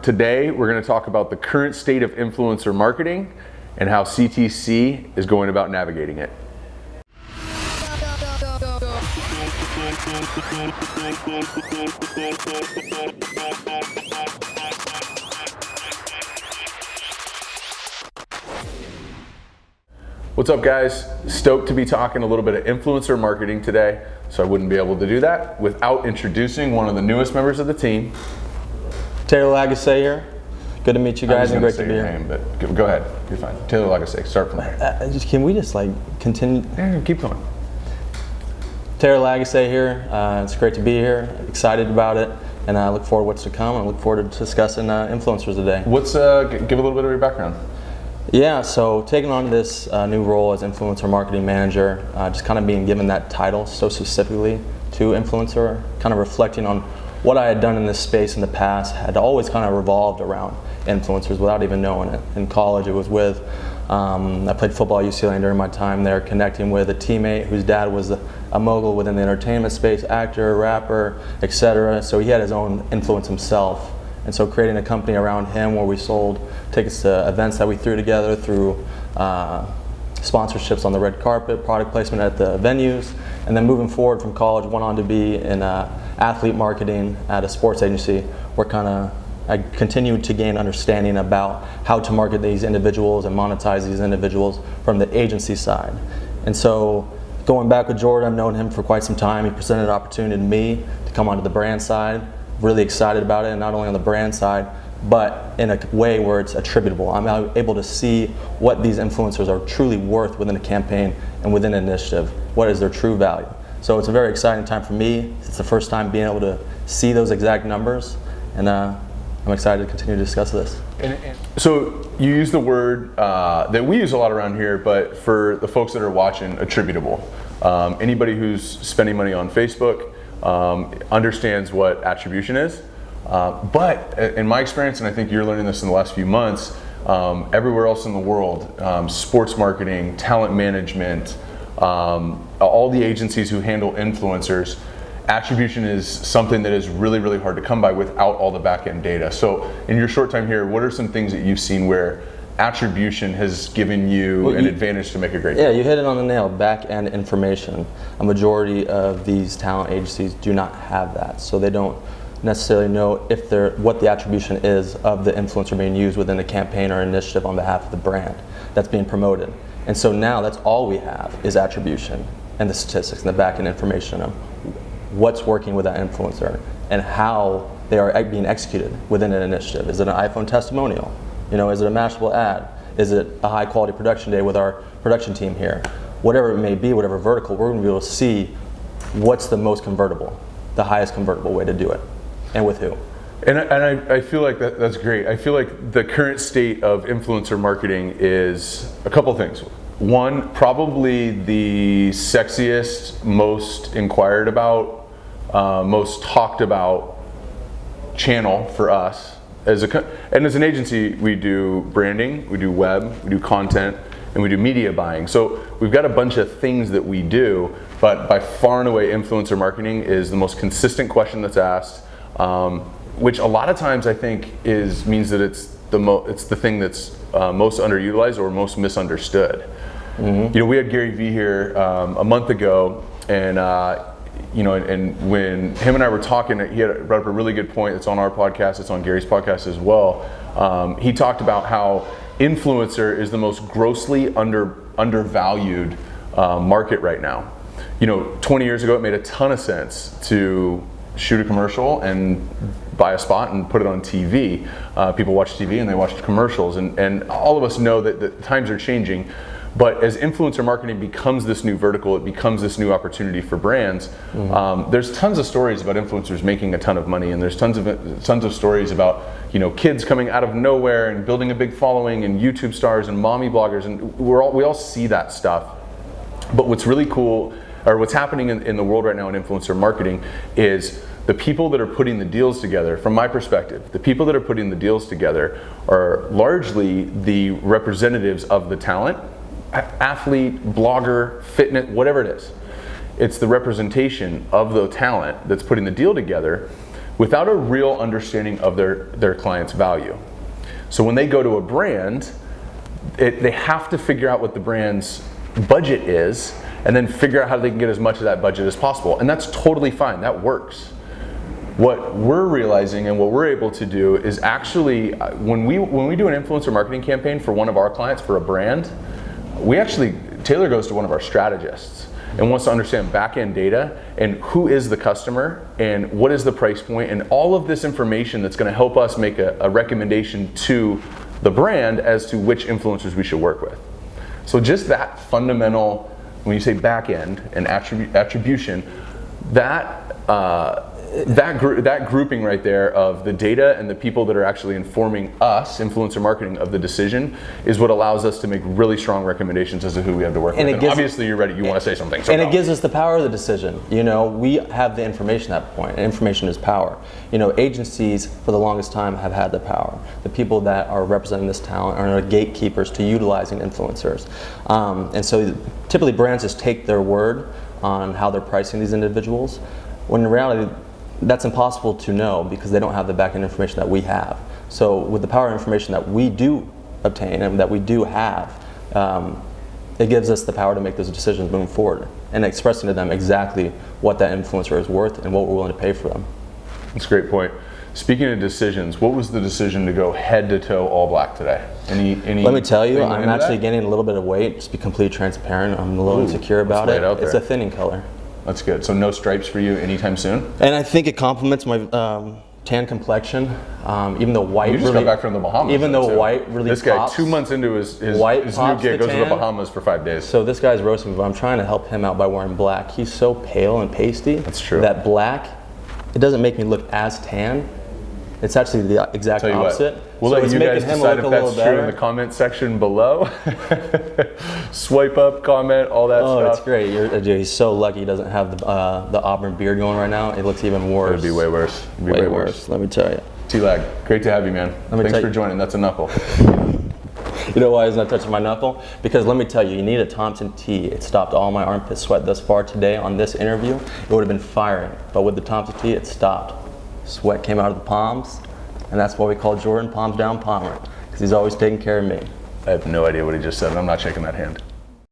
Today, we're going to talk about the current state of influencer marketing and how CTC is going about navigating it. What's up, guys? Stoked to be talking a little bit of influencer marketing today, so I wouldn't be able to do that without introducing one of the newest members of the team. Taylor Lagace here. Good to meet you guys and great to be here. Name, but go ahead. You're fine. Taylor Lagace. Start from there. Can we just continue? Yeah, keep going. Taylor Lagace here. It's great to be here. Excited about it, and I look forward to what's to come. And I look forward to discussing influencers today. What's give a little bit of your background? Yeah, so taking on this new role as influencer marketing manager, just kind of being given that title so specifically to influencer, kind of reflecting on what I had done in this space in the past had always kind of revolved around influencers without even knowing it. In college, it was with, I played football at UCLA during my time there, connecting with a teammate whose dad was a mogul within the entertainment space, actor, rapper, etc. So he had his own influence himself. And so creating a company around him where we sold tickets to events that we threw together through sponsorships on the red carpet, product placement at the venues, and then moving forward from college, went on to be in athlete marketing at a sports agency where I continued to gain understanding about how to market these individuals and monetize these individuals from the agency side. And so going back with Jordan, I've known him for quite some time. He presented an opportunity to me to come onto the brand side. Really excited about it, and not only on the brand side, but in a way where it's attributable. I'm able to see what these influencers are truly worth within a campaign and within an initiative. What is their true value? So it's a very exciting time for me. It's the first time being able to see those exact numbers, and I'm excited to continue to discuss this. So you use the word that we use a lot around here, but for the folks that are watching, attributable. Anybody who's spending money on Facebook understands what attribution is. But in my experience, and I think you're learning this in the last few months, everywhere else in the world, sports marketing, talent management, all the agencies who handle influencers, attribution is something that is really, really hard to come by without all the back-end data. So in your short time here, what are some things that you've seen where attribution has given you an advantage to make a great deal? Yeah, you hit it on the nail, back-end information. A majority of these talent agencies do not have that, so they don't necessarily know what the attribution is of the influencer being used within a campaign or initiative on behalf of the brand that's being promoted. And so now that's all we have is attribution and the statistics and the back-end information of what's working with that influencer and how they are being executed within an initiative. Is it an iPhone testimonial? Is it a Mashable ad? Is it a high quality production day with our production team here? Whatever it may be, whatever vertical, we're gonna be able to see what's the most convertible, the highest convertible way to do it, and with who. And I feel like that's great. I feel like the current state of influencer marketing is a couple things. One, probably the sexiest, most inquired about, most talked about channel for us. As an agency, we do branding, we do web, we do content, and we do media buying. So we've got a bunch of things that we do, but by far and away, influencer marketing is the most consistent question that's asked, which a lot of times I think means that it's the thing that's most underutilized or most misunderstood. Mm-hmm. We had Gary Vee here a month ago, and and when him and I were talking, he had brought up a really good point. It's on our podcast. It's on Gary's podcast as well. He talked about how influencer is the most grossly undervalued market right now. 20 years ago, it made a ton of sense to shoot a commercial and buy a spot and put it on TV. People watch TV and they watch commercials, and all of us know that the times are changing. But as influencer marketing becomes this new vertical, it becomes this new opportunity for brands. Mm-hmm. There's tons of stories about influencers making a ton of money, and there's tons of stories about kids coming out of nowhere and building a big following, and YouTube stars and mommy bloggers, and we all see that stuff. But what's really cool, or what's happening in the world right now in influencer marketing, is the people that are putting the deals together. From my perspective, the people that are putting the deals together are largely the representatives of the talent. Athlete, blogger, fitness, whatever it is. It's the representation of the talent that's putting the deal together, without a real understanding of their client's value. So when they go to a brand, they have to figure out what the brand's budget is and then figure out how they can get as much of that budget as possible. And that's totally fine, that works. What we're realizing and what we're able to do is actually, when we do an influencer marketing campaign for one of our clients, for a brand, Taylor goes to one of our strategists and wants to understand back-end data and who is the customer and what is the price point and all of this information that's gonna help us make a recommendation to the brand as to which influencers we should work with. So just that fundamental, when you say back-end and attribution, that grouping right there of the data and the people that are actually informing us, influencer marketing, of the decision is what allows us to make really strong recommendations as to who we have to work with. And obviously you're ready, you want to say something. So and it gives us the power of the decision. You know, we have the information at that point, and information is power. You know, agencies for the longest time have had the power. The people that are representing this talent are the gatekeepers to utilizing influencers. And so typically brands just take their word on how they're pricing these individuals, when in reality, that's impossible to know because they don't have the back-end information that we have. So with the power of information that we do obtain and that we do have, it gives us the power to make those decisions moving forward and expressing to them exactly what that influencer is worth and what we're willing to pay for them. That's a great point. Speaking of decisions, what was the decision to go head to toe all black today? Let me tell you, I'm actually gaining a little bit of weight, just to be completely transparent. I'm a little insecure about it. It's a thinning color. That's good. So no stripes for you anytime soon? And I think it complements my tan complexion. Even though white you just got back from the Bahamas. Even though white really this guy, pops, 2 months into his new gig, goes to the Bahamas for 5 days. So this guy's roasting me, but I'm trying to help him out by wearing black. He's so pale and pasty. That's true. That black, it doesn't make me look as tan. It's actually the exact opposite. We'll let you guys decide if that's true in the comment section below. Swipe up, comment, all that stuff. Oh, it's great. He's so lucky he doesn't have the auburn beard going right now. It looks even worse. It'd be way worse. It'd be way worse. Let me tell you. T-Lag, great to have you, man. Thanks for joining. That's a knuckle. You know why he's not touching my knuckle? Because let me tell you, you need a Thompson tee. It stopped all my armpit sweat thus far today on this interview. It would have been firing. But with the Thompson tee, it stopped. Sweat came out of the palms, and that's why we call Jordan Palms Down Palmer, because he's always taking care of me. I have no idea what he just said, and I'm not shaking that hand.